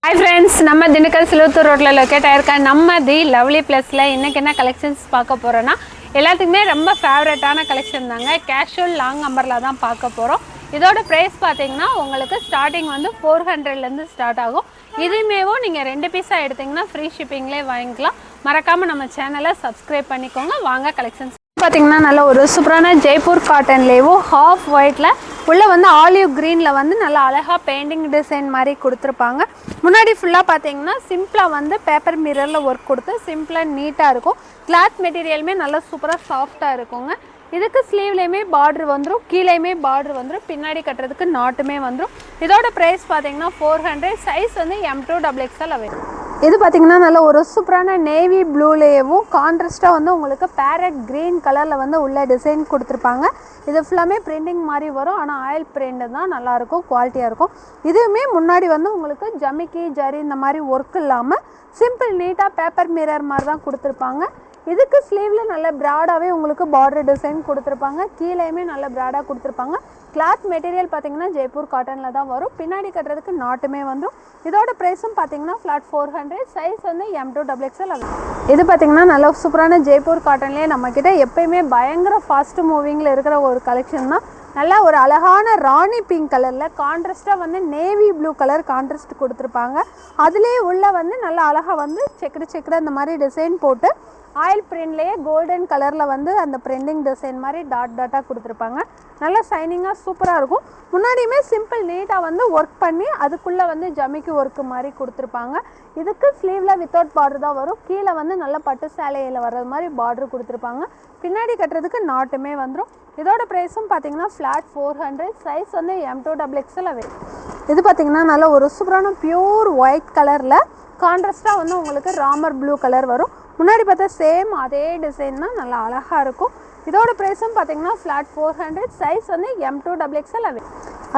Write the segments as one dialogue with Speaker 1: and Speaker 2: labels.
Speaker 1: Hi friends, நம்ம திண்டுக்கல் சிலுவத்தூர் ரோட்ல locate ஆயிருக்க நம்ம தி லவ்லி பிளஸ்ல இன்னைக்கு என்ன கலெக்ஷன்ஸ் பார்க்க போறோம்னா எல்லாத்துக்குமே ரொம்ப ஃபேவரட்டான கலெக்ஷன் தாங்க. கேஷுவல் லாங் அம்பர்லா தான் பார்க்க போறோம். இதோட பிரைஸ் பாத்தீங்கன்னா உங்களுக்கு ஸ்டார்டிங் வந்து 400 ல இருந்து ஸ்டார்ட் ஆகும். இதுமேவும் நீங்க 2 பீஸா எடுத்தீங்கன்னா ஃப்ரீ ஷிப்பிங்லயே வாங்கிக்கலாம். மறக்காம நம்ம சேனலை சப்ஸ்கிரைப் பண்ணிக்கோங்க. வாங்க கலெக்ஷன்ஸ் பார்த்தீங்கன்னா நல்ல ஒரு சூப்பரான ஜெய்ப்பூர் காட்டன்லேயும் ஹாஃப் ஒயிட்டில் உள்ள வந்து ஆலிவ் க்ரீனில் வந்து நல்லா அழகாக பெயிண்டிங் டிசைன் மாதிரி கொடுத்துருப்பாங்க. முன்னாடி ஃபுல்லாக பார்த்தீங்கன்னா சிம்பிளாக வந்து பேப்பர் மிரரில் ஒர்க் கொடுத்து சிம்பிளாக நீட்டாக இருக்கும். கிளாத் மெட்டீரியலுமே நல்லா சூப்பராக சாஃப்டாக இருக்குங்க. இதுக்கு ஸ்லீவ்லேயுமே பார்டர் வந்துடும், கீழேயுமே பார்டர் வந்துடும், பின்னாடி கட்டுறதுக்கு நாட்டுமே வந்துடும். இதோட ப்ரைஸ் பார்த்தீங்கன்னா 400. சைஸ் வந்து M2 XXL அவைலபிள். இது பார்த்தீங்கன்னா நல்ல ஒரு சூப்பரான நேவி ப்ளூலேயும் கான்ட்ராஸ்ட்டாக வந்து உங்களுக்கு பேரட் க்ரீன் கலரில் வந்து உள்ள டிசைன் கொடுத்துருப்பாங்க. இது ஃபுல்லாமே பிரிண்டிங் மாதிரி வரும், ஆனால் ஆயில் பிரிண்ட் தான் நல்லாயிருக்கும், குவாலிட்டியாக இருக்கும். இதுவுமே முன்னாடி வந்து உங்களுக்கு ஜமிக்கி ஜரி இந்த மாதிரி ஒர்க் இல்லாமல் சிம்பிள் நீட்டாக பேப்பர் மிரர் மாதிரி தான் கொடுத்துருப்பாங்க. இதுக்கு ஸ்லீவில் நல்ல ப்ராடாகவே உங்களுக்கு பார்டர் டிசைன் கொடுத்துருப்பாங்க, கீழேயுமே நல்ல ப்ராடாக கொடுத்துருப்பாங்க. கிளாத் மெட்டீரியல் பார்த்தீங்கன்னா ஜெய்ப்பூர் காட்டனில் தான் வரும், பின்னாடி கட்டுறதுக்கு நாட்டுமே வந்துடும். இதோட ப்ரைஸும் பார்த்தீங்கன்னா ஃப்ளாட் 400. சைஸ் வந்து M2 XXL ஆகும். இது பார்த்தீங்கன்னா நல்ல சூப்பரான ஜெய்ப்பூர் காட்டன்லேயே நம்மக்கிட்ட எப்பயுமே பயங்கர ஃபாஸ்ட் மூவிங்கில் இருக்கிற ஒரு கலெக்ஷன் தான். நல்லா ஒரு அழகான ராணி பிங்க் கலரில் கான்ட்ராஸ்ட்டாக வந்து நேவி ப்ளூ கலர் கான்ட்ராஸ்ட் கொடுத்துருப்பாங்க. அதுலேயே உள்ள வந்து நல்லா அழகாக வந்து செக்குடு அந்த மாதிரி டிசைன் போட்டு ஆயில் பிரிண்ட்லேயே கோல்டன் கலரில் வந்து அந்த பிரிண்டிங் டிசைன் மாதிரி டாட்டாக கொடுத்துருப்பாங்க. நல்லா ஷைனிங்காக சூப்பராக இருக்கும். முன்னாடியுமே சிம்பிள் நீட்டாக வந்து ஒர்க் பண்ணி அதுக்குள்ளே வந்து ஜமிக்கி ஒர்க்கு மாதிரி கொடுத்துருப்பாங்க. இதுக்கு ஸ்லீவில் வித்தவுட் பார்டர் தான் வரும், கீழே வந்து நல்ல பட்டு சேலையில் வர்றது மாதிரி பார்டர் கொடுத்துருப்பாங்க, பின்னாடி கட்டுறதுக்கு நாட்டுமே வந்துடும். இதோட ப்ரைஸும் பார்த்தீங்கன்னா ஃப்ளாட் 400. சைஸ் வந்து M2 XXL அவைலபிள். இது பார்த்தீங்கன்னா நல்ல ஒரு சூப்பரான பியூர் ஒயிட் கலரில் கான்ட்ராஸ்ட்டாக வந்து உங்களுக்கு ராமர் ப்ளூ கலர் வரும். முன்னாடி பார்த்தா சேம் அதே டிசைன் தான், நல்லா அழகாக இருக்கும். இதோட ப்ரைஸும் பார்த்தீங்கன்னா ஃப்ளாட் 400. சைஸ் வந்து M2 XXL அவைலபிள்.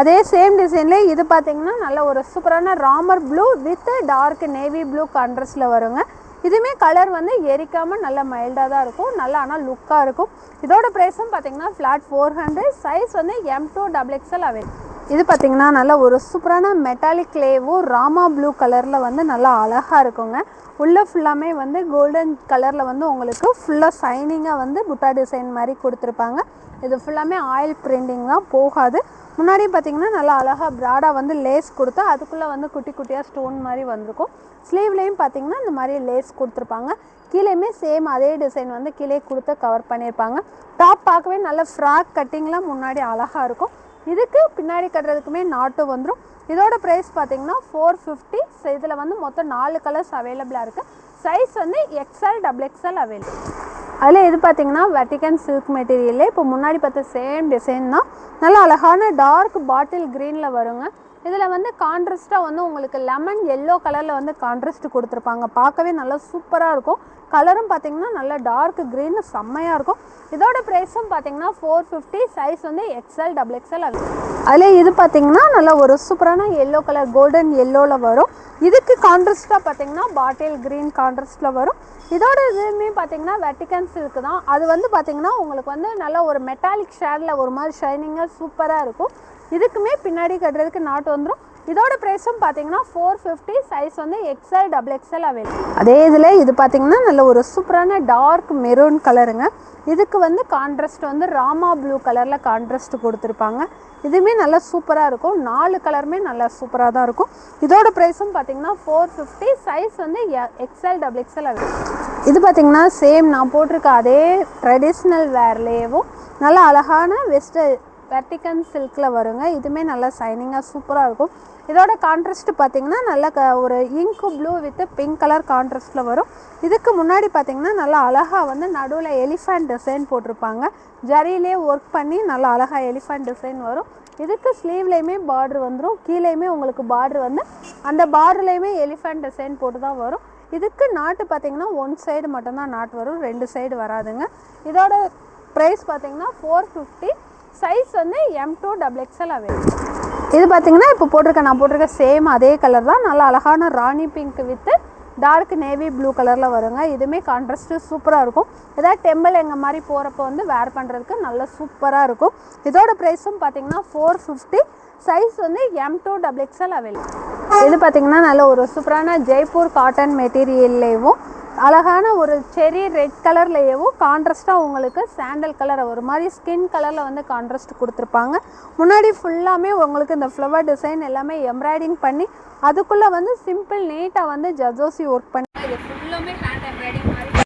Speaker 1: அதே சேம் டிசைன்லேயே இது பார்த்தீங்கன்னா நல்ல ஒரு சூப்பரான Ramar blue with dark navy blue கான்ட்ராஸ்டில் வருங்க. இதுவுமே கலர் வந்து எரிக்காமல் நல்ல மைல்டாக தான் இருக்கும், நல்லா ஆனால் லுக்காக இருக்கும். இதோட ப்ரைஸும் பார்த்தீங்கன்னா ஃப்ளாட் 400. சைஸ் வந்து M2 XXL அவைலபிள். இது பார்த்தீங்கன்னா நல்ல ஒரு சூப்பரான மெட்டாலிக் லேவும் ராமா ப்ளூ கலரில் வந்து நல்லா அழகாக இருக்குங்க. உள்ளே ஃபுல்லாமே வந்து கோல்டன் கலரில் வந்து உங்களுக்கு ஃபுல்லாக ஷைனிங்காக வந்து புட்டா டிசைன் மாதிரி கொடுத்துருப்பாங்க. இது ஃபுல்லாமே ஆயில் பிரிண்டிங் தான், போகாது. முன்னாடி பார்த்தீங்கன்னா நல்லா அழகாக ப்ராடாக வந்து லேஸ் கொடுத்து அதுக்குள்ளே வந்து குட்டி குட்டியாக ஸ்டோன் மாதிரி வந்திருக்கும். ஸ்லீவ்லேயும் பார்த்தீங்கன்னா இந்த மாதிரி லேஸ் கொடுத்துருப்பாங்க, கீழேயுமே சேம் அதே டிசைன் வந்து கீழே கொடுத்து கவர் பண்ணியிருப்பாங்க. டாப் பார்க்கவே நல்ல ஃப்ராக் கட்டிங்லாம் முன்னாடி அழகாக இருக்கும். இதுக்கு பின்னாடி கட்டுறதுக்குமே நாட்டு வந்துடும். இதோட ப்ரைஸ் பார்த்தீங்கன்னா 450. இதில் வந்து மொத்தம் 4 கலர்ஸ் அவைலபிளாக இருக்குது. சைஸ் வந்து XL XXL அவைலபிள். அதில் இது பார்த்தீங்கன்னா வெட்டிகன் சில்க் மெட்டீரியல்லே இப்போ முன்னாடி பார்த்த சேம் டிசைன் தான். நல்லா அழகான டார்க் பாட்டில் க்ரீனில் வருங்க. இதில் வந்து கான்ட்ராஸ்ட்டாக வந்து உங்களுக்கு லெமன் எல்லோ கலரில் வந்து கான்ட்ராஸ்ட் கொடுத்துருப்பாங்க, பார்க்கவே நல்லா சூப்பராக இருக்கும். கலரும் பார்த்தீங்கன்னா நல்லா டார்க் க்ரீன் செம்மையாக இருக்கும். இதோட ப்ரைஸும் பார்த்தீங்கன்னா 450. சைஸ் வந்து XL XXL ஆகும். அதில் இது பார்த்தீங்கன்னா நல்லா ஒரு சூப்பரான எல்லோ கலர் கோல்டன் எல்லோவில் வரும். இதுக்கு கான்ட்ராஸ்ட்டாக பார்த்தீங்கன்னா பாட்டில் க்ரீன் கான்ட்ராஸ்ட்டில் வரும். இதோட இதுவுமே பார்த்தீங்கன்னா வெட்டிகன் சில்க் தான். அது வந்து பார்த்தீங்கன்னா உங்களுக்கு வந்து நல்லா ஒரு மெட்டாலிக் ஷேடில் ஒரு மாதிரி ஷைனிங்காக சூப்பராக இருக்கும். இதுக்குமே பின்னாடி கட்டுறதுக்கு நாட்டு வந்துடும். இதோட ப்ரைஸும் பார்த்தீங்கன்னா 450. சைஸ் வந்து XL XXL அவைலபிள். அதே இதில் இது பார்த்தீங்கன்னா நல்ல ஒரு சூப்பரான டார்க் மெரூன் கலருங்க. இதுக்கு வந்து கான்ட்ராஸ்ட் வந்து ராமா ப்ளூ கலரில் கான்ட்ராஸ்ட் கொடுத்துருப்பாங்க. இதுவுமே நல்லா சூப்பராக இருக்கும். 4 கலருமே நல்லா சூப்பராக தான் இருக்கும். இதோட ப்ரைஸும் பார்த்தீங்கன்னா 450. சைஸ் வந்து XL XXL அவைலபிள். இது பார்த்தீங்கன்னா சேம் நான் போட்டிருக்க அதே ட்ரெடிஷ்னல் வேர்லேயும் நல்லா அழகான வெர்டிகன் சில்கில் வருங்க. இதுவுமே நல்லா ஷைனிங்காக சூப்பராக இருக்கும். இதோட கான்ட்ராஸ்ட் பார்த்தீங்கன்னா நல்லா ஒரு இங்கு ப்ளூ வித் பிங்க் கலர் கான்ட்ராஸ்ட்டில் வரும். இதுக்கு முன்னாடி பார்த்தீங்கன்னா நல்லா அழகாக வந்து நடுவில் எலிஃபண்ட் டிசைன் போட்டிருப்பாங்க, ஜரியிலே ஒர்க் பண்ணி நல்லா அழகாக எலிஃபண்ட் டிசைன் வரும். இதுக்கு ஸ்லீவ்லேயுமே பார்டர் வந்துடும், கீழேயுமே உங்களுக்கு பார்டர் வந்து அந்த பார்டர்லேயுமே எலிஃபண்ட் டிசைன் போட்டு தான் வரும். இதுக்கு நாட்டு பார்த்தீங்கன்னா 1 சைடு மட்டும்தான் நாட்டு வரும், 2 சைடு வராதுங்க. இதோட ப்ரைஸ் பார்த்தீங்கன்னா 450. சைஸ் வந்து M2 XXL அவைலபிள். இது பார்த்தீங்கன்னா இப்போ நான் போட்டிருக்க சேம் அதே கலர் தான், நல்லா அழகான Rani pink with dark navy blue கலரில் வருங்க. இதுவுமே கான்ட்ராஸ்ட்டு சூப்பராக இருக்கும். ஏதாவது டெம்பிள் எங்கள் மாதிரி போகிறப்போ வந்து வேர் பண்ணுறதுக்கு நல்லா சூப்பராக இருக்கும். இதோட ப்ரைஸும் பார்த்தீங்கன்னா 450. சைஸ் வந்து M2 XXL அவைலபிள். இது பார்த்திங்கன்னா நல்ல ஒரு சூப்பரான ஜெய்ப்பூர் காட்டன் மெட்டீரியல்லேயும் அழகான ஒரு செரி ரெட் கலர்லேயும் கான்ட்ராஸ்ட்டாக உங்களுக்கு சாண்டல் கலர் ஒரு மாதிரி ஸ்கின் கலரில் வந்து கான்ட்ராஸ்ட் கொடுத்துருப்பாங்க. முன்னாடி ஃபுல்லாமே உங்களுக்கு இந்த ஃப்ளவர் டிசைன் எல்லாமே எம்ப்ராய்டிங் பண்ணி அதுக்குள்ளே வந்து சிம்பிள் நீட்டாக வந்து ஜர்தோசி ஒர்க் பண்ணி இது ஃபுல்லாமே ஹேண்ட் எம்ப்ராய்டிங் மாதிரி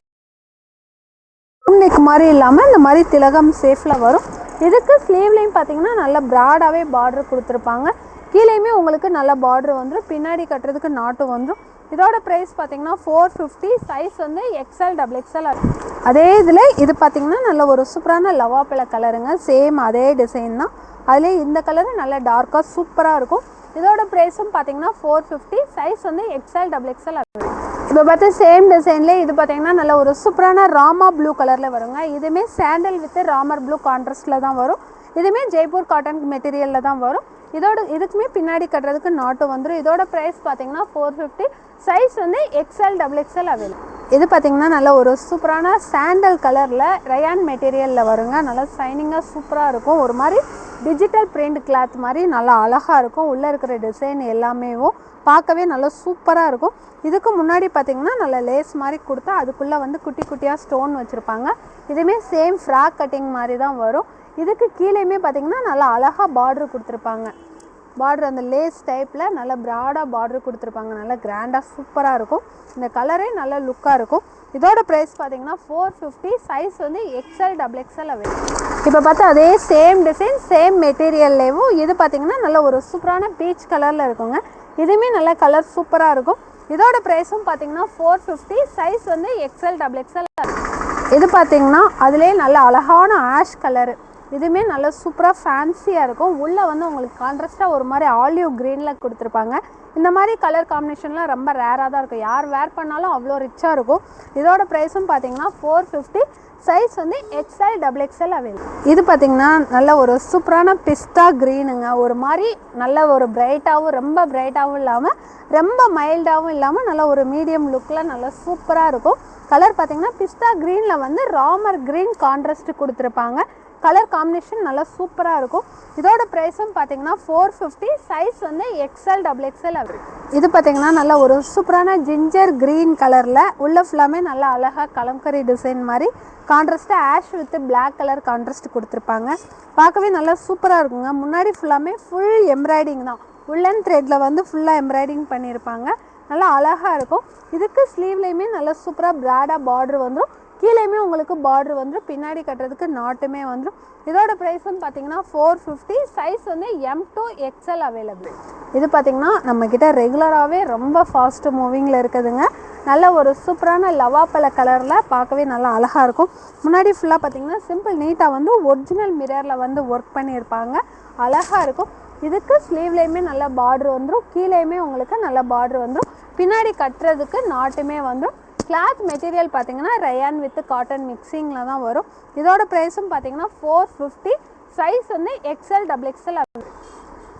Speaker 1: நெக் மாதிரி இல்லாமல் இந்த மாதிரி திலகம் சேஃபில் வரும். இதுக்கு ஸ்லீவ்லேயும் பார்த்திங்கன்னா நல்ல ப்ராடாகவே பார்டர் கொடுத்துருப்பாங்க. கீழேயுமே உங்களுக்கு நல்ல பார்டர் வந்துடும். பின்னாடி கட்டுறதுக்கு நாட்டும் வந்துடும். இதோட ப்ரைஸ் பார்த்திங்கன்னா 450. சைஸ் வந்து XL XXL. அதே இதில் இது பார்த்திங்கன்னா நல்ல ஒரு சூப்பரான லவாப்பிள கலருங்க. சேம் அதே டிசைன் தான். அதிலே இந்த கலரு நல்ல டார்க்காக சூப்பராக இருக்கும். இதோட ப்ரைஸும் பார்த்திங்கன்னா 450. சைஸ் வந்து XL XXL. இப்போ பார்த்து சேம் டிசைன்லேயே இது பார்த்திங்கன்னா நல்ல ஒரு சூப்பரான ராமா ப்ளூ கலரில் வருங்க. இதுவுமே சாண்டல் வித் ராமர் ப்ளூ கான்ட்ராஸ்டில் தான் வரும். இதுவுமே ஜெய்ப்பூர் காட்டன் மெட்டீரியலில் தான் வரும். இதுக்குமே பின்னாடி கட்டுறதுக்கு நாட்டும் வந்துடும். இதோட ப்ரைஸ் பார்த்திங்கன்னா 450. சைஸ் வந்து XL XXL அவைலபிள். இது பார்த்திங்கன்னா நல்ல ஒரு சூப்பரான சாண்டல் கலரில் ரயான் மெட்டீரியலில் வருங்க. நல்லா ஷைனிங்காக சூப்பராக இருக்கும். ஒரு மாதிரி டிஜிட்டல் பிரிண்ட் கிளாத் மாதிரி நல்லா அழகாக இருக்கும். உள்ளே இருக்கிற டிசைன் எல்லாமேவும் பார்க்கவே நல்லா சூப்பராக இருக்கும். இதுக்கு முன்னாடி பார்த்திங்கன்னா நல்ல லேஸ் மாதிரி கொடுத்தா அதுக்குள்ளே வந்து குட்டி குட்டியாக ஸ்டோன் வச்சுருப்பாங்க. இதுவுமே சேம் ஃப்ராக் கட்டிங் மாதிரி தான் வரும். இதுக்கு கீழேயுமே பார்த்திங்கன்னா நல்லா அழகாக பார்டர் கொடுத்துருப்பாங்க. பார்டர் அந்த லேஸ் டைப்பில் நல்ல ப்ராடாக பார்டர் கொடுத்துருப்பாங்க. நல்லா கிராண்டாக சூப்பராக இருக்கும். இந்த கலரே நல்ல லுக்காக இருக்கும். இதோட ப்ரைஸ் பார்த்திங்கன்னா 450. சைஸ் வந்து XL XXL அவைலபிள். இப்போ பார்த்தா அதே சேம் டிசைன் சேம் மெட்டீரியல்லேயும் இது பார்த்திங்கன்னா நல்ல ஒரு சூப்பரான பீச் கலரில் இருக்குங்க. இதுவுமே நல்ல கலர் சூப்பராக இருக்கும். இதோட ப்ரைஸும் பார்த்திங்கன்னா 450. சைஸ் வந்து XL XXL. இது பார்த்திங்கன்னா அதிலே நல்ல அழகான ஆஷ் கலரு. இதுவுமே நல்ல சூப்பராக ஃபேன்சியாக இருக்கும். உள்ளே வந்து உங்களுக்கு கான்ட்ராஸ்ட்டாக ஒரு மாதிரி ஆலிவ் க்ரீனில் கொடுத்துருப்பாங்க. இந்த மாதிரி கலர் காம்பினேஷன்லாம் ரொம்ப ரேராக தான் இருக்கும். யார் வேர் பண்ணாலும் அவ்வளோ ரிச்சாக இருக்கும். இதோட ப்ரைஸும் பார்த்திங்கன்னா 450. சைஸ் வந்து XL XXL அவைலபிள். இது பார்த்திங்கன்னா நல்ல ஒரு சூப்பரான பிஸ்தா க்ரீனுங்க. ஒரு மாதிரி நல்ல ஒரு பிரைட்டாகவும் ரொம்ப பிரைட்டாகவும் இல்லாமல் ரொம்ப மைல்டாகவும் இல்லாமல் நல்ல ஒரு மீடியம் லுக்கில் நல்லா சூப்பராக இருக்கும். கலர் பார்த்திங்கன்னா பிஸ்தா க்ரீனில் வந்து ராமர் க்ரீன் கான்ட்ராஸ்ட் கொடுத்துருப்பாங்க. கலர் காம்பினேஷன் நல்லா சூப்பராக இருக்கும். இதோட ப்ரைஸும் பார்த்திங்கன்னா 450. சைஸ் வந்து XL XXL அவைலபிள். இது பார்த்திங்கன்னா நல்ல ஒரு சூப்பரான ஜிஞ்சர் க்ரீன் கலரில் உள்ள ஃபுல்லாமே நல்லா அழகாக கலம்கரி டிசைன் மாதிரி கான்ட்ராஸ்ட்டாக ash with black colour contrast கொடுத்துருப்பாங்க. பார்க்கவே நல்லா சூப்பராக இருக்குங்க. முன்னாடி ஃபுல்லாமே ஃபுல் எம்ப்ராய்டிங் தான். உள்ளன் த்ரெட்டில் வந்து ஃபுல்லாக எம்ப்ராய்டிங் பண்ணியிருப்பாங்க. நல்லா அழகாக இருக்கும். இதுக்கு ஸ்லீவ்லேயுமே நல்லா சூப்பராக ப்ராடாக பார்டர் வந்துடும். கீழேயுமே உங்களுக்கு பார்டர் வந்துடும். பின்னாடி கட்டுறதுக்கு நாட்டுமே வந்துடும். இதோட ப்ரைஸும் பார்த்திங்கன்னா 450. சைஸ் வந்து M2 XL அவைலபிள். இது பார்த்திங்கன்னா நம்மக்கிட்ட ரெகுலராகவே ரொம்ப ஃபாஸ்ட்டு மூவிங்கில் இருக்குதுங்க. நல்ல ஒரு சூப்பரான லவாப்பழ கலரில் பார்க்கவே நல்லா அழகாக இருக்கும். முன்னாடி ஃபுல்லாக பார்த்திங்கன்னா சிம்பிள் நீட்டாக வந்து ஒரிஜினல் மிரரில் வந்து ஒர்க் பண்ணியிருப்பாங்க. அழகாக இருக்கும். இதுக்கு ஸ்லீவ்லேயுமே நல்லா பார்டர் வந்துடும். கீழேயுமே உங்களுக்கு நல்லா பார்டர் வந்துடும். பின்னாடி கட்டுறதுக்கு நாட்டுமே வந்துடும். கிளாத் மெட்டீரியல் பார்த்திங்கன்னா ரயான் வித் காட்டன் மிக்சிங்கில் தான் வரும். இதோட ப்ரைஸும் பார்த்திங்கன்னா 450. சைஸ் வந்து XL XXL.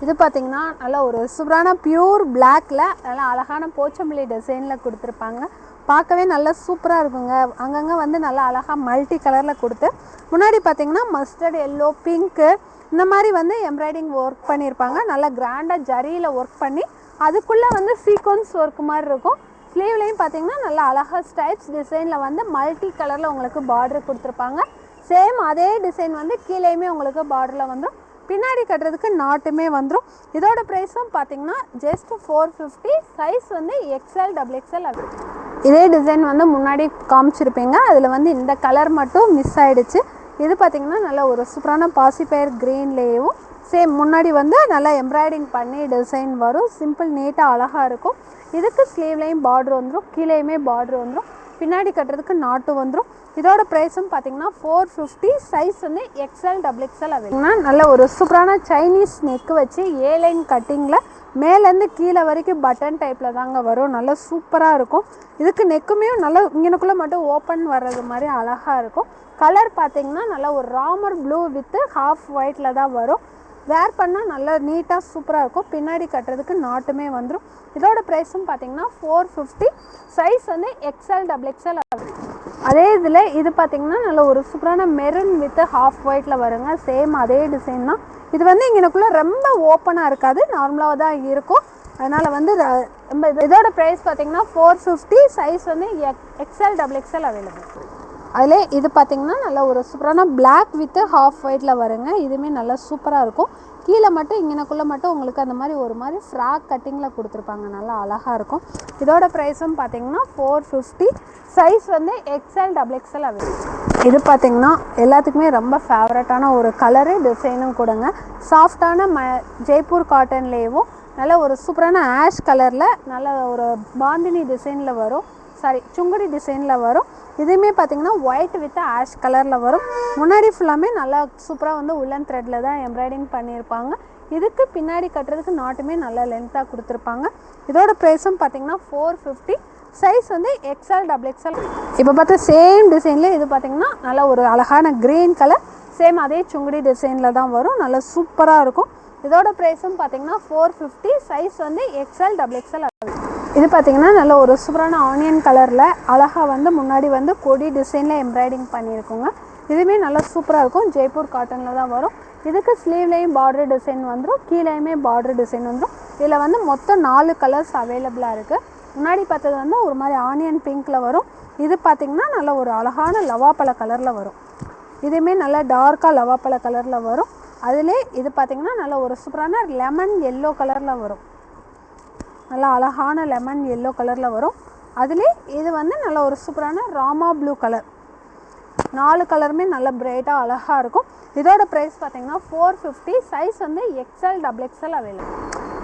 Speaker 1: இது பார்த்திங்கன்னா நல்ல ஒரு சூப்பரான பியூர் பிளாக்கில் நல்லா அழகான போச்சம்பள்ளி டிசைனில் கொடுத்துருப்பாங்க. பார்க்கவே நல்லா சூப்பராக இருக்குங்க. அங்கங்கே வந்து நல்லா அழகாக மல்டி கலரில் கொடுத்து முன்னாடி பார்த்திங்கன்னா மஸ்டர்ட் எல்லோ பிங்க்கு இந்த மாதிரி வந்து எம்ப்ராய்டிங் ஒர்க் பண்ணியிருப்பாங்க. நல்லா கிராண்டாக ஜரியில் ஒர்க் பண்ணி அதுக்குள்ளே வந்து சீக்வன்ஸ் ஒர்க் மாதிரி இருக்கும். ஸ்லீவ்லேயும் பார்த்திங்கன்னா நல்லா அழகாக ஸ்டைப்ஸ் டிசைனில் வந்து மல்டி கலரில் உங்களுக்கு பார்டர் கொடுத்துருப்பாங்க. சேம் அதே டிசைன் வந்து கீழேயுமே உங்களுக்கு பார்டரில் வந்துடும். பின்னாடி கட்டுறதுக்கு நாட்டுமே வந்துடும். இதோட ப்ரைஸும் பார்த்திங்கன்னா ஜஸ்ட் 450. சைஸ் வந்து XL XXL அவைலபிள். இதே டிசைன் வந்து முன்னாடி காமிச்சிருப்பீங்க. அதில் வந்து இந்த கலர் மட்டும் மிஸ் ஆகிடுச்சு. இது பார்த்திங்கன்னா நல்ல ஒரு சூப்பரான பாசிப்பயர் க்ரீன்லேயும் சேம் முன்னாடி வந்து நல்லா எம்ப்ராய்டிங் பண்ணி டிசைன் வரும். சிம்பிள் நீட்டாக அழகாக இருக்கும். இதுக்கு ஸ்லீவ்லேயும் பார்டர் வந்துடும். கீழேயுமே பார்டர் வந்துடும். பின்னாடி கட்டுறதுக்கு நாட்டு வந்துடும். இதோட ப்ரைஸும் பார்த்திங்கன்னா 450. சைஸ் வந்து XL XXL அவைலபிள். நல்ல ஒரு சூப்பரான சைனீஸ் நெக்கு வச்சு ஏலைன் கட்டிங்கில் மேலேருந்து கீழே வரைக்கும் பட்டன் டைப்பில் தாங்க வரும். நல்லா சூப்பராக இருக்கும். இதுக்கு நெக்குமே நல்லா இங்கனுக்குள்ளே மட்டும் ஓப்பன் வர்றது மாதிரி அழகாக இருக்கும். கலர் பார்த்திங்கன்னா நல்லா ஒரு ராமர் ப்ளூ வித்து ஹாஃப் ஒயிட்டில் தான் வரும். வேர் பண்ணால் நல்லா நீட்டாக சூப்பராக இருக்கும். பின்னாடி கட்டுறதுக்கு நாட்டுமே வந்துடும். இதோட ப்ரைஸும் பார்த்திங்கன்னா 450. சைஸ் வந்து XL XXL. அதே இதில் இது பார்த்திங்கன்னா நல்ல ஒரு சூப்பரான மெரூன் வித் ஹாஃப் ஒயிட்டில் வருங்க. சேம் அதே டிசைன் தான். இது வந்து இங்கனக்குள்ளே ரொம்ப ஓப்பனாக இருக்காது, நார்மலாக தான் இருக்கும். அதனால் வந்து ரொம்ப இதோட ப்ரைஸ் பார்த்திங்கன்னா 450. சைஸ் வந்து XL XXL அவைலபிள். அதிலே இது பார்த்திங்கன்னா நல்ல ஒரு சூப்பரான பிளாக் வித் ஹாஃப் ஒயிட்டில் வருங்க. இதுவுமே நல்லா சூப்பராக இருக்கும். கீழே மட்டும் இங்கனக்குள்ளே மட்டும் உங்களுக்கு அந்த மாதிரி ஒரு மாதிரி ஃப்ராக் கட்டிங்கில் கொடுத்துருப்பாங்க, நல்லா அழகாக இருக்கும். இதோட ப்ரைஸும் பார்த்திங்கன்னா 450. சைஸ் வந்து XL XXL அவைலபிள். இது பார்த்திங்கன்னா எல்லாத்துக்குமே ரொம்ப ஃபேவரட்டான ஒரு கலரு டிசைனும் கொடுங்க. சாஃப்டான ஜெய்ப்பூர் காட்டன்லேயும் நல்ல ஒரு சூப்பரான ஆஷ் கலரில் நல்ல ஒரு பாந்தினி டிசைனில் வரும், சுங்குடி டிசைனில் வரும். இதுவுமே பார்த்திங்கன்னா ஒயிட் வித் ஆஷ் கலரில் வரும். முன்னாடி ஃபுல்லாமே நல்லா சூப்பராக வந்து உள்ளன் த்ரெட்டில் தான் எம்ப்ராய்டிங் பண்ணியிருப்பாங்க. இதுக்கு பின்னாடி கட்டுறதுக்கு நாட்டுமே நல்லா லென்த்தாக கொடுத்துருப்பாங்க. இதோட ப்ரைஸும் பார்த்திங்கன்னா 450. சைஸ் வந்து XL XXL. இப்போ பார்த்தா சேம் டிசைனில் இது பார்த்திங்கன்னா நல்லா ஒரு அழகான க்ரீன் கலர், சேம் அதே சுங்குடி டிசைனில் தான் வரும், நல்லா சூப்பராக இருக்கும். இதோட ப்ரைஸும் பார்த்திங்கன்னா 450. சைஸ் வந்து XL XXL. இது பார்த்திங்கன்னா நல்ல ஒரு சூப்பரான ஆனியன் கலரில் அழகாக வந்து முன்னாடி வந்து கொடி டிசைனில் எம்ப்ராய்டிங் பண்ணியிருக்கோங்க. இதுவுமே நல்லா சூப்பராக இருக்கும். ஜெய்ப்பூர் காட்டனில் தான் வரும். இதுக்கு ஸ்லீவ்லேயும் பார்டர் டிசைன் வந்துடும், கீழேயுமே பார்டர் டிசைன் வந்துடும். இதில் வந்து மொத்தம் 4 கலர்ஸ் அவைலபிளாக இருக்குது. முன்னாடி பார்த்தது வந்து ஒரு மாதிரி ஆனியன் பிங்க்கில் வரும். இது பார்த்திங்கன்னா நல்ல ஒரு அழகான லவாப்பழ கலரில் வரும். இதுவுமே நல்லா டார்க்காக லவாப்பழ கலரில் வரும். அதிலே இது பார்த்திங்கன்னா நல்ல ஒரு சூப்பரான லெமன் எல்லோ கலரில் வரும், நல்லா அழகான லெமன் எல்லோ கலரில் வரும். அதிலே இது வந்து நல்ல ஒரு சூப்பரான ராமா ப்ளூ கலர். 4 கலருமே நல்ல பிரைட்டாக அழகாக இருக்கும். இதோட ப்ரைஸ் பார்த்திங்கன்னா 450. சைஸ் வந்து XL XXL அவைலபிள்.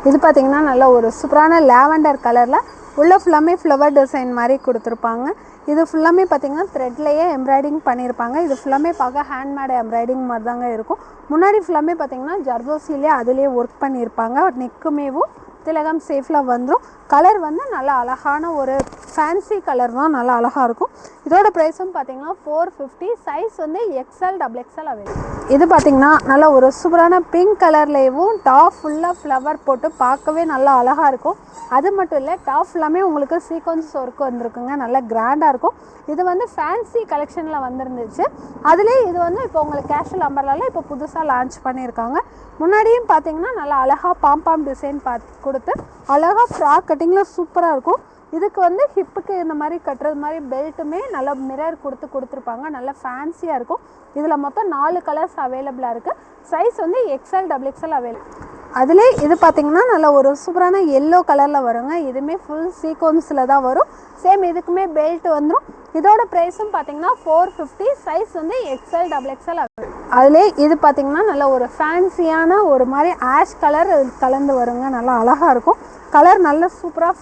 Speaker 1: இது பார்த்திங்கன்னா நல்ல ஒரு சூப்பரான லாவெண்டர் கலரில் உள்ள ஃபுல்லாமே ஃப்ளவர் டிசைன் மாதிரி கொடுத்துருப்பாங்க. இது ஃபுல்லாமே பார்த்திங்கன்னா த்ரெட்லேயே எம்ப்ராய்டிங் பண்ணியிருப்பாங்க. இது ஃபுல்லாமே பார்க்க ஹேண்ட்மேட் எம்ப்ராய்டிங் மாதிரி தாங்க இருக்கும். முன்னாடி ஃபுல்லாமே பார்த்திங்கன்னா ஜர்தோசிலே அதிலே ஒர்க் பண்ணியிருப்பாங்க. நெக்குமேவும் திலகம் சேஃபில் வந்துடும். கலர் வந்து நல்லா அழகான ஒரு ஃபேன்சி கலர் தான், நல்லா அழகாக இருக்கும். இதோட ப்ரைஸும் பார்த்திங்கன்னா 450. சைஸ் வந்து XL XXL அவைலபிள். இது பார்த்திங்கன்னா நல்ல ஒரு சூப்பரான பிங்க் கலர்லேயும் டாப் ஃபுல்லாக ஃப்ளவர் போட்டு பார்க்கவே நல்லா அழகாக இருக்கும். அது மட்டும் இல்லை, டாப் ஃபுல்லாமே உங்களுக்கு சீக்வன்ஸ் ஒர்க் வந்திருக்குங்க, நல்லா கிராண்டாக இருக்கும். இது வந்து ஃபேன்சி கலெக்ஷனில் வந்துருந்துச்சு. அதுலேயே இது வந்து இப்போ உங்களுக்கு கேஷுவல் அம்பர்லாவில் இப்போ புதுசாக லான்ச் பண்ணியிருக்காங்க. முன்னாடியும் பார்த்திங்கன்னா நல்லா அழகாக பாம்பாம் டிசைன் கொடுத்து அழகாக ஃப்ராக் கட்டிங்கில் சூப்பராக இருக்கும். இதுக்கு வந்து ஹிப்புக்கு இந்த மாதிரி கட்டுறது மாதிரி பெல்ட்டுமே நல்லா மிரர் கொடுத்துருப்பாங்க, நல்லா ஃபேன்சியாக இருக்கும். இதில் மொத்தம் 4 கலர்ஸ் அவைலபிளாக இருக்குது. சைஸ் வந்து XL XXL அவைலபிள். அதிலே இது பார்த்திங்கன்னா நல்ல ஒரு சூப்பரான எல்லோ கலரில் வருங்க. இதுவுமே ஃபுல் சீக்வன்ஸில் தான் வரும். சேம் இதுக்குமே பெல்ட் வந்துடும். இதோட ப்ரைஸும் பார்த்திங்கன்னா 450. சைஸ் வந்து XL XXL அவைலபிள். அதிலே இது பார்த்திங்கன்னா நல்ல ஒரு ஃபேன்சியான ஒரு மாதிரி ஆஷ் கலர் கலந்து வருங்க, நல்லா அழகாக இருக்கும். கலர் நல்ல சூப்பராக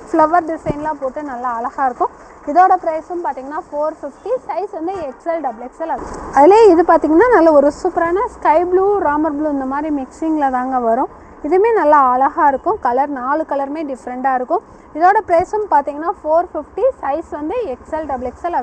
Speaker 1: ஃப்ளவர் டிசைன்லாம் போட்டு நல்லா அழகாக இருக்கும். இதோட ப்ரைஸும் பார்த்திங்கன்னா 450. சைஸ் வந்து XL XXL. அதிலே இது பார்த்திங்கன்னா நல்ல ஒரு சூப்பரான ஸ்கை ப்ளூ ராமர் ப்ளூ இந்த மாதிரி மிக்சிங்கில் தாங்க வரும். இதுவுமே நல்லா அழகாக இருக்கும். கலர் 4 கலருமே டிஃப்ரெண்ட்டாக இருக்கும். இதோட ப்ரைஸும் பார்த்திங்கன்னா 450. சைஸ் வந்து XL XXL.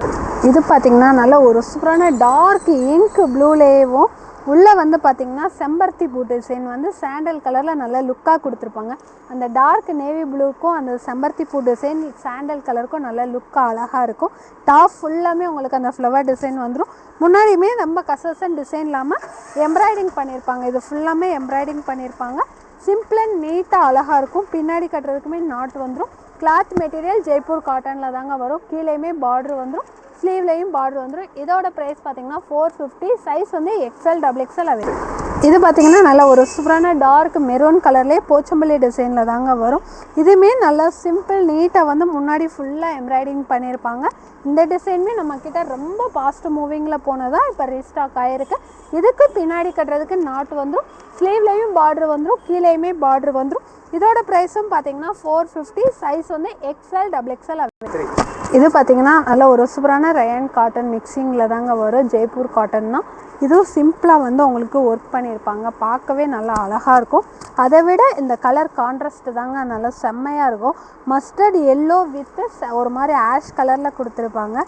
Speaker 1: இது பார்த்திங்கன்னா நல்ல ஒரு சூப்பரான டார்க் இங்க் ப்ளூலேயும் உள்ளே வந்து பார்த்திங்கன்னா செம்பருத்தி பூ டிசைன் வந்து சாண்டல் கலரில் நல்லா லுக்காக கொடுத்துருப்பாங்க. அந்த டார்க் நேவி ப்ளூக்கும் அந்த செம்பருத்தி பூ டிசைன் சாண்டல் கலருக்கும் நல்ல லுக்காக அழகாக இருக்கும். டாப் ஃபுல்லாமே உங்களுக்கு அந்த ஃப்ளவர் டிசைன் வந்துடும். முன்னாடியுமே ரொம்ப கசசன் டிசைன் இல்லாமல் எம்ப்ராய்டிங் பண்ணியிருப்பாங்க. இது ஃபுல்லாமே எம்ப்ராய்டிங் பண்ணியிருப்பாங்க. சிம்பிள் அண்ட் நீட்டாக அழகாக இருக்கும். பின்னாடி கட்டுறதுக்குமே நாட் வந்துடும். கிளாத் மெட்டீரியல் ஜெய்ப்பூர் காட்டனில் தாங்க வரும். கீழேயுமே பார்டர் வந்துடும், ஸ்லீவ்லேயும் பார்டர் வந்துடும். இதோட ப்ரைஸ் பார்த்திங்கன்னா 450. சைஸ் வந்து XL XXL அவைலபிள். இது பார்த்திங்கன்னா நல்ல ஒரு சூப்பரான டார்க் மெரூன் கலர்லேயே போச்சம்பள்ளி டிசைனில் தாங்க வரும். இதுவுமே நல்லா சிம்பிள் நீட்டாக வந்து முன்னாடி ஃபுல்லாக எம்ப்ராய்டிங் பண்ணியிருப்பாங்க. இந்த டிசைனுமே நம்மக்கிட்ட ரொம்ப ஃபாஸ்ட் மூவிங்கில் போனதாக இப்போ ரீஸ்டாக் ஆகிருக்கு. இதுக்கு பின்னாடி கட்டுறதுக்கு நாட்டு வந்துடும், ஸ்லீவ்லேயும் பார்டர் வந்துடும், கீழேயுமே பார்டர் வந்துடும். இதோட ப்ரைஸும் பார்த்திங்கன்னா 450. சைஸ் வந்து XL XXL அவைலபிள். இது பார்த்திங்கன்னா நல்ல ஒரு சூப்பரான ரயான் காட்டன் மிக்சிங்கில் தாங்க வரும். ஜெய்ப்பூர் காட்டன் தான். இதுவும் சிம்பிளாக வந்து உங்களுக்கு ஒர்க் பண்ணியிருப்பாங்க, பார்க்கவே நல்லா அழகாக இருக்கும். அதை விட இந்த கலர் கான்ட்ராஸ்ட்டு தாங்க நல்லா செம்மையாக இருக்கும். மஸ்டர்ட் எல்லோ வித் ஒரு மாதிரி ஆஷ் கலரில் கொடுத்துருப்பாங்க.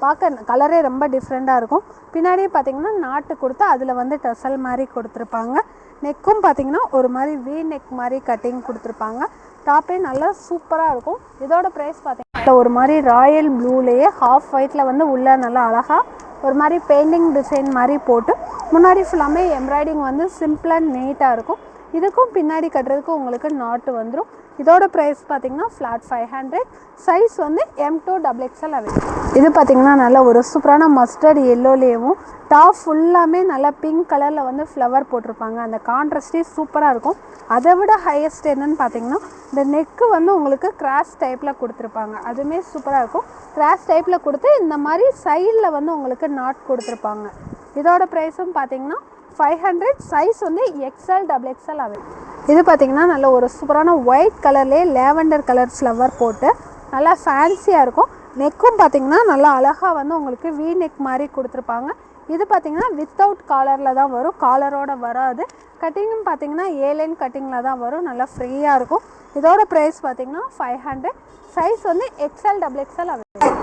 Speaker 1: பார்க்க கலரே ரொம்ப டிஃப்ரெண்ட்டாக இருக்கும். பின்னாடியே பார்த்திங்கன்னா நாட்டு கொடுத்து அதில் வந்து டசல் மாதிரி கொடுத்துருப்பாங்க. நெக்கும் பார்த்திங்கன்னா ஒரு மாதிரி வி நெக் மாதிரி கட்டிங் கொடுத்துருப்பாங்க. டாப்பே நல்லா சூப்பராக இருக்கும். இதோட ப்ரைஸ் பார்த்தீங்கன்னா ஒரு மாதிரி ராயல் ப்ளூலேயே ஹாஃப் ஒயிட்டில் வந்து உள்ளே நல்லா அழகாக ஒரு மாதிரி பெயிண்டிங் டிசைன் மாதிரி போட்டு முன்னாடி ஃபுல்லாமே எம்ப்ராய்டிங் வந்து சிம்பிள் அண்ட் நீட்டாக இருக்கும். இதுக்கும் பின்னாடி கட்டுறதுக்கு உங்களுக்கு நாட்டு வந்துடும். இதோட ப்ரைஸ் பார்த்திங்கன்னா ஃப்ளாட் 500. சைஸ் வந்து M2 XXL அவைலபிள். இது பார்த்திங்கன்னா நல்ல ஒரு சூப்பரான மஸ்டர்ட் எல்லோலேயும் டாப் ஃபுல்லாமே நல்லா பிங்க் கலரில் வந்து ஃப்ளவர் போட்டிருப்பாங்க. அந்த கான்ட்ராஸ்டே சூப்பராக இருக்கும். அதை விட ஹையஸ்ட் என்னன்னு பார்த்தீங்கன்னா இந்த நெக்கு வந்து உங்களுக்கு கிராஸ் டைப்பில் கொடுத்துருப்பாங்க. அதுவுமே சூப்பராக இருக்கும். கிராஸ் டைப்பில் கொடுத்து இந்த மாதிரி சைடில் வந்து உங்களுக்கு நாட் கொடுத்துருப்பாங்க. இதோட ப்ரைஸும் பார்த்தீங்கன்னா 500. சைஸ் வந்து XL XXL அவைலபிள். இது பார்த்திங்கன்னா நல்ல ஒரு சூப்பரான ஒயிட் கலர்லேயே லேவெண்டர் கலர் ஃப்ளவர் போட்டு நல்லா ஃபேன்சியாக இருக்கும். நெக்கும் பார்த்திங்கன்னா நல்லா அழகாக வந்து உங்களுக்கு வி நெக் மாதிரி கொடுத்துருப்பாங்க. இது பார்த்திங்கன்னா வித்தவுட் காலரில் தான் வரும், காலரோடு வராது. கட்டிங்கும் பார்த்திங்கன்னா ஏலைன் கட்டிங்கில் தான் வரும், நல்லா ஃப்ரீயாக இருக்கும். இதோட ப்ரைஸ் பார்த்திங்கன்னா 500. சைஸ் வந்து XL XXL அவைலபிள்.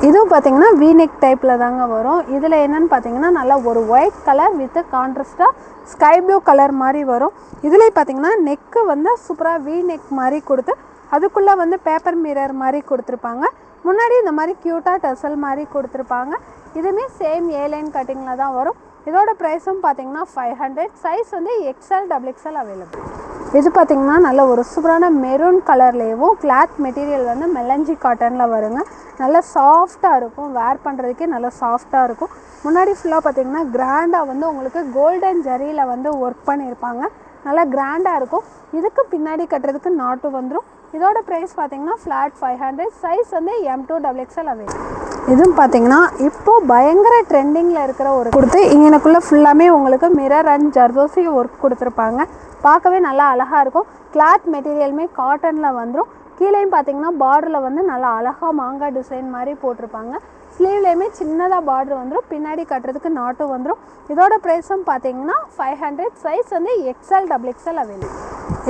Speaker 1: இதுவும் பார்த்திங்கன்னா வி நெக் டைப்பில் தாங்க வரும். இதில் என்னென்னு பார்த்திங்கன்னா நல்லா ஒரு ஒயிட் கலர் வித் கான்ட்ராஸ்டாக ஸ்கை ப்ளூ கலர் மாதிரி வரும். இதில் பார்த்திங்கன்னா நெக்கு வந்து சூப்பராக வி நெக் மாதிரி கொடுத்து அதுக்குள்ளே வந்து பேப்பர் மிரர் மாதிரி கொடுத்துருப்பாங்க. முன்னாடி இந்த மாதிரி க்யூட்டாக டசல் மாதிரி கொடுத்துருப்பாங்க. இதுவுமே சேம் ஏலைன் கட்டிங்கில் தான் வரும். இதோட ப்ரைஸும் பார்த்திங்கன்னா 500. சைஸ் வந்து XL XXL அவைலபிள். இது பார்த்திங்கன்னா நல்ல ஒரு சூப்பரான மெரூன் கலர்லேயும் கிளாத் மெட்டீரியல் வந்து மெலஞ்சி காட்டனில் வருங்க. நல்லா சாஃப்டாக இருக்கும், வேர் பண்ணுறதுக்கே நல்லா சாஃப்டாக இருக்கும். முன்னாடி ஃபுல்லாக பார்த்திங்கன்னா கிராண்டாக வந்து உங்களுக்கு கோல்டன் ஜரியில் வந்து ஒர்க் பண்ணியிருப்பாங்க. நல்லா கிராண்டாக இருக்கும். இதுக்கு பின்னாடி கட்டுறதுக்கு நாட்டு வந்துடும். இதோட ப்ரைஸ் பார்த்திங்கன்னா ஃப்ளாட் 500. சைஸ் வந்து M2 XXL அவைலபிள். இதுவும் பார்த்திங்கன்னா இப்போது பயங்கர ட்ரெண்டிங்கில் இருக்கிற ஒரு கொடுத்து இங்கனக்குள்ளே ஃபுல்லாமே உங்களுக்கு மிரர் அண்ட் ஜர்தோசி ஒர்க் கொடுத்துருப்பாங்க. பார்க்கவே நல்லா அழகாக இருக்கும். கிளாத் மெட்டீரியலுமே காட்டனில் வந்துடும். கீழேயும் பார்த்திங்கன்னா பார்டரில் வந்து நல்லா அழகாக மாங்காய் டிசைன் மாதிரி போட்டிருப்பாங்க. ஸ்லீவ்லேயுமே சின்னதாக பார்டர் வந்துடும். பின்னாடி கட்டுறதுக்கு நாட்டும் வந்துடும். இதோட ப்ரைஸும் பார்த்திங்கன்னா 500. சைஸ் வந்து XL XXL அவைலபிள்.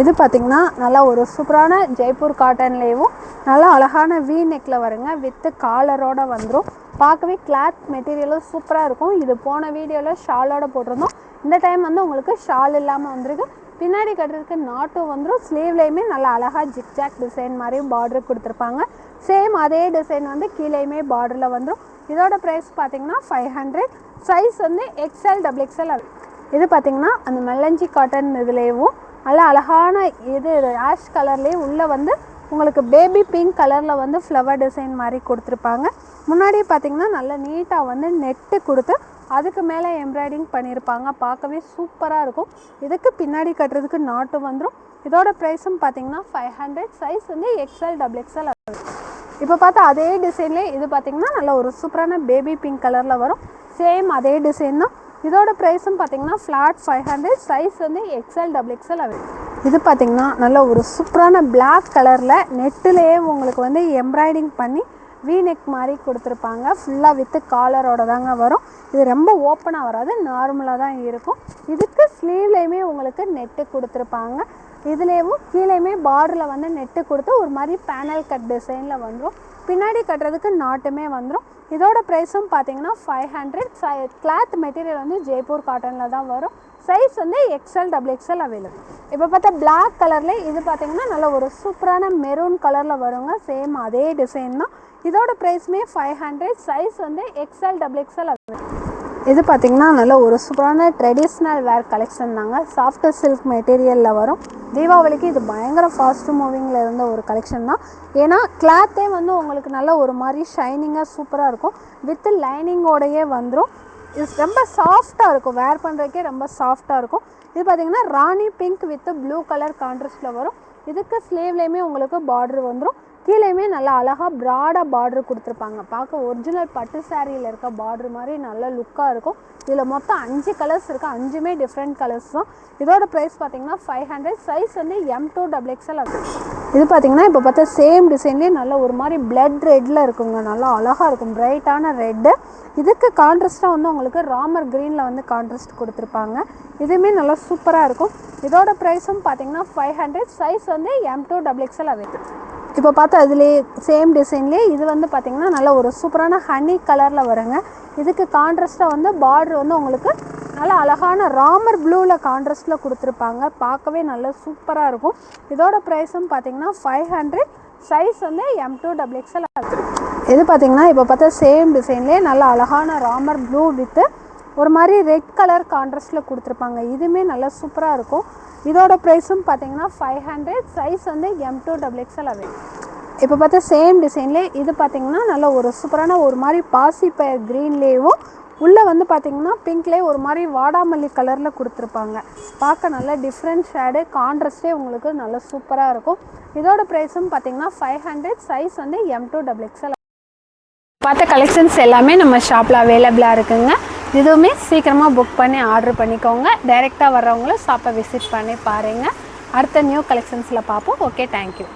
Speaker 1: இது பார்த்திங்கன்னா நல்லா ஒரு சூப்பரான ஜெய்ப்பூர் காட்டன்லேயும் நல்லா அழகான வி நெக்கில் வருங்க. வித்து காலரோடு வந்துடும். பார்க்கவே கிளாத் மெட்டீரியலும் சூப்பராக இருக்கும். இது போன வீடியோவில் ஷாலோடு போட்டிருந்தோம். இந்த டைம் வந்து உங்களுக்கு ஷால் இல்லாமல் வந்துருக்கு. பின்னாடி கட்டுறதுக்கு நாட்டும் வந்துடும். ஸ்லீவ்லேயுமே நல்லா அழகாக ஜிக்ஜாக் டிசைன் மாதிரியும் பார்டர் கொடுத்துருப்பாங்க. சேம் அதே டிசைன் வந்து கீழேயுமே பார்டரில் வந்துடும். இதோட ப்ரைஸ் பார்த்திங்கன்னா 500. சைஸ் வந்து XL XXL. இது பார்த்திங்கன்னா அந்த மெல்லஞ்சி காட்டன் இதுலேயும் நல்லா அழகான இது ஆஷ் கலர்லேயே உள்ளே வந்து உங்களுக்கு பேபி பிங்க் கலரில் வந்து ஃப்ளவர் டிசைன் மாதிரி கொடுத்துருப்பாங்க. முன்னாடி பார்த்திங்கன்னா நல்லா நீட்டாக வந்து நெட்டு கொடுத்து அதுக்கு மேலே எம்ப்ராய்டிங் பண்ணியிருப்பாங்க. பார்க்கவே சூப்பராக இருக்கும். இதுக்கு பின்னாடி கட்டுறதுக்கு நாட்டு வந்துடும். இதோட ப்ரைஸும் பார்த்திங்கன்னா 500. சைஸ் வந்து XL XXL. இப்போ பார்த்தா அதே டிசைன்லேயே இது பார்த்திங்கன்னா நல்ல ஒரு சூப்பரான பேபி பிங்க் கலரில் வரும். சேம் அதே டிசைன் தான். இதோட ப்ரைஸும் பார்த்திங்கன்னா ஃப்ளாட் 500. சைஸ் வந்து XL XXL அவைலபிள். இது பார்த்திங்கன்னா நல்ல ஒரு சூப்பரான பிளாக் கலரில் நெட்டிலேயே உங்களுக்கு வந்து எம்ப்ராய்டிங் பண்ணி வி நெக் மாதிரி கொடுத்துருப்பாங்க. ஃபுல்லாக வித்து காலரோட தாங்க வரும். இது ரொம்ப ஓப்பனாக வராது, நார்மலாக தான் இருக்கும். இதுக்கு ஸ்லீவ்லேயுமே உங்களுக்கு நெட்டு கொடுத்துருப்பாங்க. இதுலேயும் கீழேயுமே பார்டரில் வந்து நெட்டு கொடுத்து ஒரு மாதிரி பேனல் கட் டிசைனில் வந்துடும். பின்னாடி கட்டுறதுக்கு நாட்டுமே வந்துடும். இதோட ப்ரைஸும் பார்த்திங்கன்னா 500. கிளாத் மெட்டீரியல் வந்து ஜெய்ப்பூர் காட்டனில் தான் வரும். சைஸ் வந்து XL XXL அவைலபிள். இப்போ பார்த்தா பிளாக் கலரில் இது பார்த்திங்கன்னா நல்ல ஒரு சூப்பரான மெரூன் கலரில் வருங்க. சேம் அதே டிசைன் தான். இதோட ப்ரைஸுமே 500. சைஸ் வந்து XL XXL அவைலபிள். இது பார்த்திங்கன்னா நல்ல ஒரு சூப்பரான ட்ரெடிஷ்னல் வேர் கலெக்ஷன் தாங்க. சாஃப்ட் சில்க் மெட்டீரியலில் வரும். தீபாவளிக்கு இது பயங்கர ஃபாஸ்ட் மூவிங்கில் இருந்த ஒரு கலெக்ஷன் தான். ஏன்னா கிளாத்தே வந்து உங்களுக்கு நல்ல ஒரு மாதிரி ஷைனிங்காக சூப்பராக இருக்கும். வித் லைனிங்கோடையே வந்துடும். இது ரொம்ப சாஃப்டாக இருக்கும், வேர் பண்ணுறதுக்கே ரொம்ப சாஃப்டாக இருக்கும். இது பார்த்திங்கன்னா ராணி பிங்க் வித் ப்ளூ கலர் கான்ட்ராஸ்ட்டில் வரும். இதுக்கு ஸ்லீவ்லேயுமே உங்களுக்கு பார்டர் வந்துடும். கீழேயுமே நல்லா அழகாக ப்ராடாக பார்டர் கொடுத்துருப்பாங்க. பார்க்க ஒரிஜினல் பட்டு சாரியில் இருக்க பார்டர் மாதிரி நல்ல லுக்காக இருக்கும். இதில் மொத்தம் 5 கலர்ஸ் இருக்குது. 5மே டிஃப்ரெண்ட் கலர்ஸ் தான். இதோட ப்ரைஸ் பார்த்திங்கன்னா 500. சைஸ் வந்து M2 XXL ஆகும். இது பார்த்திங்கன்னா இப்போ பார்த்தா சேம் டிசைன்லேயே நல்ல ஒரு மாதிரி பிளட் ரெட்டில் இருக்குங்க. நல்லா அழகாக இருக்கும், பிரைட்டான ரெட்டு. இதுக்கு கான்ட்ராஸ்ட்டாக வந்து உங்களுக்கு ராமர் க்ரீனில் வந்து கான்ட்ராஸ்ட் கொடுத்துருப்பாங்க. இதுவுமே நல்லா சூப்பராக இருக்கும். இதோட ப்ரைஸும் பார்த்திங்கன்னா 500. சைஸ் வந்து M2 XXL ஆகுது. இப்போ பார்த்தா இதுலேயே சேம் டிசைன்லேயே இது வந்து பார்த்திங்கன்னா நல்ல ஒரு சூப்பரான ஹனி கலரில் வருங்க. இதுக்கு கான்ட்ராஸ்ட்டாக வந்து பார்டர் வந்து உங்களுக்கு நல்லா அழகான ராமர் ப்ளூவில் கான்ட்ராஸ்ட்டில் கொடுத்துருப்பாங்க. பார்க்கவே நல்லா சூப்பராக இருக்கும். இதோட ப்ரைஸும் பார்த்தீங்கன்னா 500. சைஸ் வந்து M2XXL. இது பார்த்தீங்கன்னா இப்போ பார்த்தா சேம் டிசைன்லேயே நல்லா அழகான ராமர் ப்ளூ வித்து ஒரு மாதிரி ரெட் கலர் கான்ட்ராஸ்ட்டில் கொடுத்துருப்பாங்க. இதுவுமே நல்லா சூப்பராக இருக்கும். இதோட ப்ரைஸும் பார்த்தீங்கன்னா 500. சைஸ் வந்து M2XXL அவைலபிள். இப்போ பார்த்தா சேம் டிசைன்லேயே இது பார்த்தீங்கன்னா நல்ல ஒரு சூப்பரான ஒரு மாதிரி பாசி பயிர் க்ரீன்லேயும் உள்ளே வந்து பார்த்திங்கன்னா பிங்க்லேயே ஒரு மாதிரி வாடாமல்லி கலரில் கொடுத்துருப்பாங்க. பார்க்க நல்லா டிஃப்ரெண்ட் ஷேடு கான்ட்ராஸ்டே உங்களுக்கு நல்லா சூப்பராக இருக்கும். இதோட ப்ரைஸும் பார்த்திங்கன்னா 500. சைஸ் வந்து M2XXL. பார்த்த கலெக்ஷன்ஸ் எல்லாமே நம்ம ஷாப்பில் அவைலபிளாக இருக்குங்க. இதுவுமே சீக்கிரமாக புக் பண்ணி ஆர்டர் பண்ணிக்கோங்க. டைரெக்டாக வர்றவங்களும் ஷாப்பை விசிட் பண்ணி பாருங்கள். அடுத்த நியூ கலெக்ஷன்ஸில் பார்ப்போம். Okay, thank you.